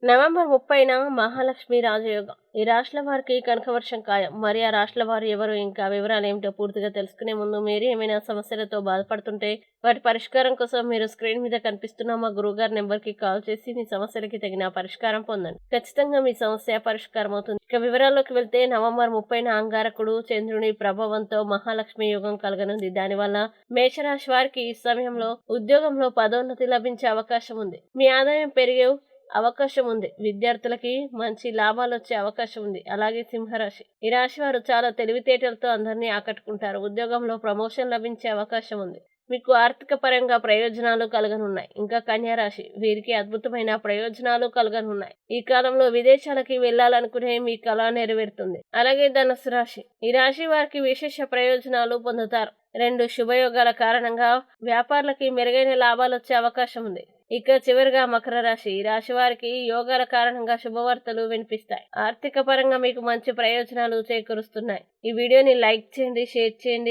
November 30న Mahalakshmi రాజయోగం. ఈ రాశుల వారికి కనకవర్షం ఖాయం. మరి ఆ రాశుల వారు ఎవరు, ఇంకా వివరాలేమిటో పూర్తిగా తెలుసుకునే ముందు మీరు ఏమైనా సమస్యలతో బాధపడుతుంటే వాటి పరిష్కారం కోసం మీరు స్క్రీన్ మీద కనిపిస్తున్న మా గురువుగారి నెంబర్కి కాల్ చేసి మీ సమస్యలకి తగిన పరిష్కారం పొందండి. ఖచ్చితంగా మీ సమస్య పరిష్కారం అవుతుంది. ఇక వివరాల్లోకి వెళ్తే నవంబర్ 30న అంగారకుడు చంద్రుని ప్రభావంతో మహాలక్ష్మి యోగం కలగనుంది. దానివల్ల మేషరాశి వారికి ఈ సమయంలో ఉద్యోగంలో పదోన్నతి లభించే అవకాశం ఉంది. మీ ఆదాయం పెరిగే అవకాశం ఉంది. విద్యార్థులకి మంచి లాభాలు వచ్చే అవకాశం ఉంది. అలాగే సింహరాశి, ఈ రాశి వారు చాలా తెలివితేటలతో అందరినీ ఆకట్టుకుంటారు. ఉద్యోగంలో ప్రమోషన్ లభించే అవకాశం ఉంది. మీకు ఆర్థిక పరంగా ప్రయోజనాలు కలగనున్నాయి. ఇంకా కన్యా రాశి, వీరికి అద్భుతమైన ప్రయోజనాలు కలగనున్నాయి. ఈ కాలంలో విదేశాలకి వెళ్లాలనుకునే మీ కళ నెరవేరుతుంది. అలాగే ధనుసు రాశి, ఈ రాశి వారికి విశేష ప్రయోజనాలు పొందుతారు. 2 శుభయోగాల కారణంగా వ్యాపారులకి మెరుగైన లాభాలు వచ్చే అవకాశం ఉంది. ఇక చివరిగా మకర రాశి, ఈ రాశి వారికి యోగాల కారణంగా శుభవార్తలు వినిపిస్తాయి. ఆర్థిక పరంగా మీకు మంచి ప్రయోజనాలు చేకూరుస్తున్నాయి. ఈ వీడియోని లైక్ చేయండి, షేర్ చేయండి.